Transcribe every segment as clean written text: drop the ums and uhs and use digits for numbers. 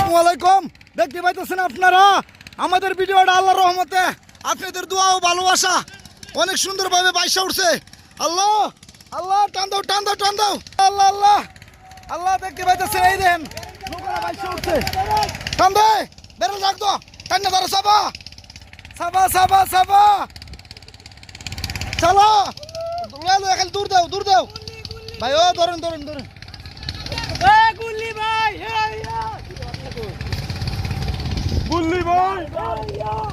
আসসালামু আলাইকুম। দেখতে পাইতেছেন আপনারা আমাদের ভিডিওটা আল্লাহর রহমতে আপনাদের দোয়া ও ভালোবাসা অনেক সুন্দরভাবে বাইসা উঠছে। আল্লাহ আল্লাহ টান দাও টান দাও টান দাও। আল্লাহ আল্লাহ আল্লাহ দেখতে পাইতেছেন এই দেন নৌকাটা বাইসা উঠছে। টান দে বেরো যাক তো টান না ধরো সাবা সাবা সাবা সাবা চলো এখন দূর দাও দূর দাও ভাই। ও ধরেন ধরেন ধরেন গুল্লি ভাই গুল্লি ভাই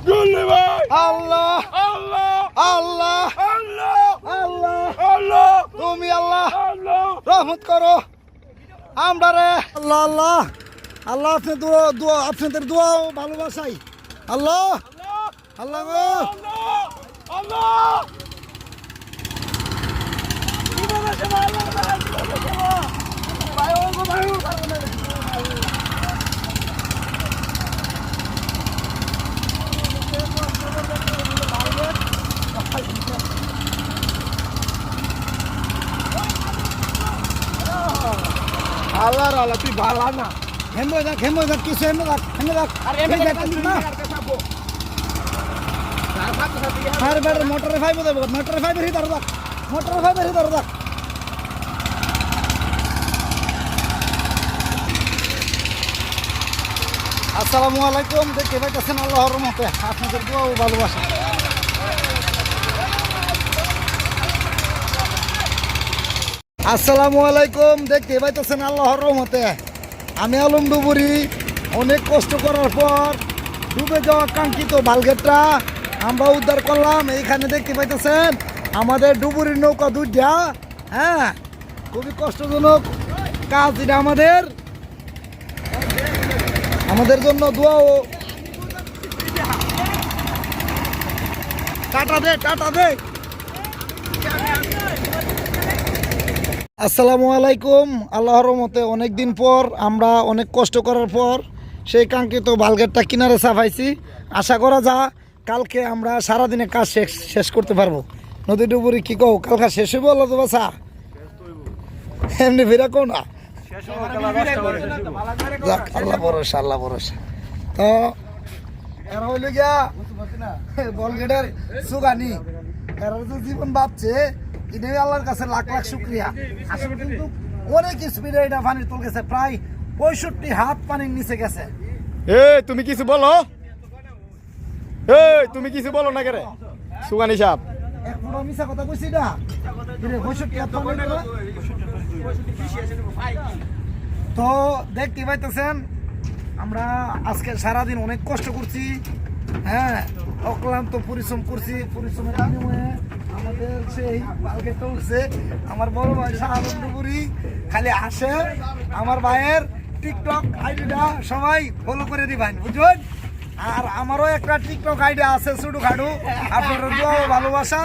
গুল্লি ভাই আল্লাহ আল্লাহ আল্লাহ আল্লাহ আল্লাহ আল্লাহ তুমি আল্লাহ আল্লাহ রহমত করো আমরা রে। আল্লাহ আল্লাহ আল্লাহ আপনার দোয়া দোয়া আপনাদের দোয়া ও ভালোবাসাই। আল্লাহ আল্লাহ গো আল্লাহ আল্লাহ আল্লাহ তুই ভালো না হেমে দেখ কিছু হেমে দেখ আর বেটার মোটরের ফাইভ দেবো মোটরের ফাইভের হিতার দেখ মোটরের ফাইভের হিতার দেখ। আসসালামু আলাইকুম। দেখতে পাইতেছেন আল্লাহর রহমতে আপনাদের দোয়া ও ভালোবাসা। আসসালামু আলাইকুম। দেখতে পাইতেছেন আল্লাহর রহমতে আমি আলম ডুবুরি অনেক কষ্ট করার পর ডুবে যাওয়া কাঙ্ক্ষিত বালগেটটা আমরা উদ্ধার করলাম। এইখানে দেখতে পাইতেছেন আমাদের ডুবুরির নৌকা দুইটা। হ্যাঁ খুবই কষ্টজনক কাজ এটা আমাদের জন্য দোয়া ও টাটা দে টাটা দে। আসসালামু আলাইকুম। আল্লাহর রহমতে অনেক দিন পর আমরা অনেক কষ্ট করার পর সেই কাঙ্ক্ষিত বালগেটটা কিনারে সাফাইছি। আশা করা যা কালকে আমরা সারাদিনে কাজ শেষ করতে পারবো। নদী ডুবুরি কি কও কালকা শেষ হইব আল্লাহ তো বাসা এমনি ফিরা কো না যাক আল্লাহ ভরসা আল্লাহ ভরসা। তো এরা হইল গিয়া বলগেটের সুগানি এরা যে জীবন ভাবছে এটাই আল্লাহর কাছে লাখ লাখ শুক্রিয়া। আসলে কিন্তু অনেক স্পিডে এটা পানির তল গেছে, প্রায় 65 হাত পানির নিচে গেছে। তুমি কিছু বলো তুমি কিছু বলো না কেরে সুগানি সাহেব এক পুরো মিছা কথা কইছি না 65 হাত পানি করে। তো দেখতে পাইতেছেন আমরা আজকে সারাদিন অনেক কষ্ট করছি। হ্যাঁ অক্লান্ত পরিশ্রম করছি। পরিশ্রমের বিনিময়ে আমাদের সেই বালগেটটা উঠছে। আমার বড় ভাই শাহাবুরি খালি আসে আমার ভাইয়ের টিকটক আইডিটা সবাই ফলো করে দিবেন বুঝবেন। আর আমারও একটা টিকটক আইডিয়া আছে ছোটো খাটো আপনারা দোয়া ও ভালোবাসা।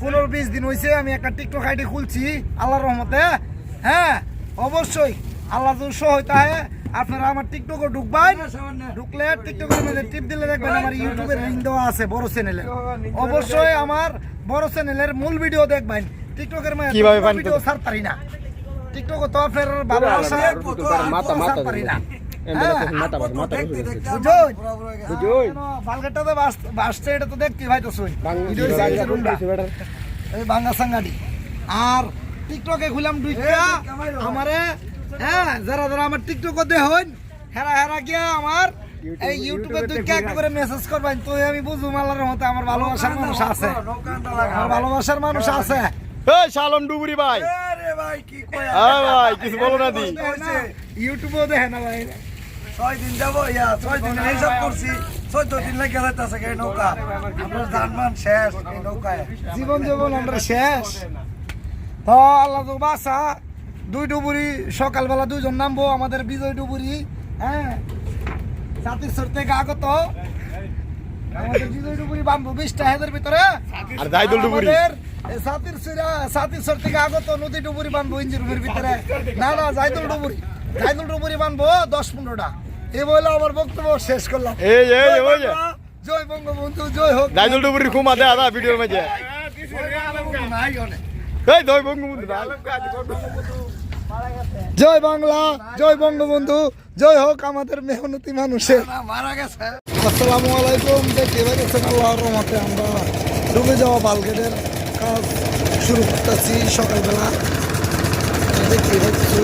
15-20 দিন হয়েছে আমি একটা টিকটক আইডি খুলছি আল্লাহর রহমতে। হ্যাঁ অবশ্যই আল্লাহ যদি সহায়তা হয় আপনারা আমার টিকটকে ঢুকবেন। ঢুকলে টিকটকের মধ্যে টিপ দিলে দেখবেন আমার ইউটিউবের লিংক দেওয়া আছে বড় চ্যানেলে। অবশ্যই আমার বড় চ্যানেলের মূল ভিডিও দেখবেন। টিকটকের মধ্যে কিভাবে ভিডিও ছাড় পারি না। টিকটকে তো আপনার ভালোবাসা ছাড় পারি না। বালগেটটাতে বাসছে এটা তো দেখতে ভাই তো শুন ভাঙ্গা সাঙ্গাটি। আর টিকটকে খুলাম দুইটা আমারে। হ্যাঁ যারা যারা আমার টিকটকে দেখুন হেরা হেরা গিয়া আমার এই ইউটিউবে দুইটা একটা করে মেসেজ করবেন। তো আমি বুঝুম আল্লাহর রহমতে আমার ভালোবাসার মানুষ আছে, আমার ভালোবাসার মানুষ আছে। শালম ডুবুরি ভাই ভাই কি কয় ভাই কিছু বলো না দি ইউটিউবেও দেখে না ভাই। 6 দিন যাবো 6 দিন হিসাব করছি 14 দিন লেগে যাইতেছে এই নৌকা। আপনার জানমান শেষ এই নৌকায় জীবন জীবন আমরা শেষ। তো আল্লাহ তো বাসা দুই ডুবুরি সকালবেলা দুইজন নামবো আমাদের বিজয় ডুবুরি। হ্যাঁ জাতির থেকে আগত আমাদের বিজয় ডুবুরি বানবো 20টা হেদের ভিতরে। আর জাইদুল ডুবুরি জাতির থেকে আগত নদী ডুবুরি বানবো ইঞ্জিনের ভিতরে। না না জাইদুল ডুবুরি বানবো 10-15টা। এই বলে আমার বক্তব্য শেষ করলাম। জয় বঙ্গবন্ধু জয় হোক। জাইদুল ডুবুরির খুমা দে আদা ভিডিওর মাঝে এই দই বঙ্গবন্ধু জয় বাংলা, জয় বঙ্গবন্ধু, জয় হোক আমাদের মেহনতি মানুষের। না, মারা গেছে। আসসালামু আলাইকুম। দেখতে পাচ্ছেন আল্লাহর রহমতে আমরা ডুবে যাওয়া বালগেটের কাজ শুরু করতেছি সকালবেলা। দেখতে পাচ্ছি